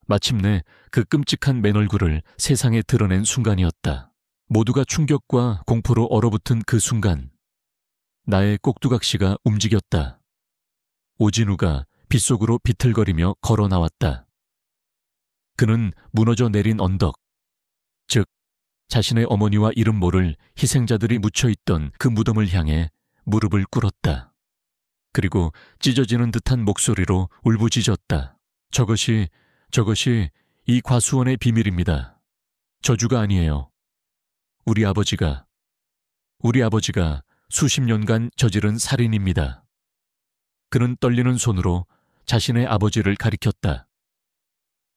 마침내 그 끔찍한 맨얼굴을 세상에 드러낸 순간이었다. 모두가 충격과 공포로 얼어붙은 그 순간 나의 꼭두각시가 움직였다. 오진우가 빗속으로 비틀거리며 걸어 나왔다. 그는 무너져 내린 언덕, 즉 자신의 어머니와 이름 모를 희생자들이 묻혀있던 그 무덤을 향해 무릎을 꿇었다. 그리고 찢어지는 듯한 목소리로 울부짖었다. 저것이 이 과수원의 비밀입니다. 저주가 아니에요. 우리 아버지가 수십 년간 저지른 살인입니다. 그는 떨리는 손으로 자신의 아버지를 가리켰다.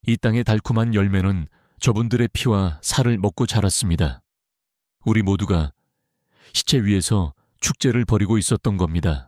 이 땅의 달콤한 열매는 저분들의 피와 살을 먹고 자랐습니다. 우리 모두가 시체 위에서 축제를 벌이고 있었던 겁니다.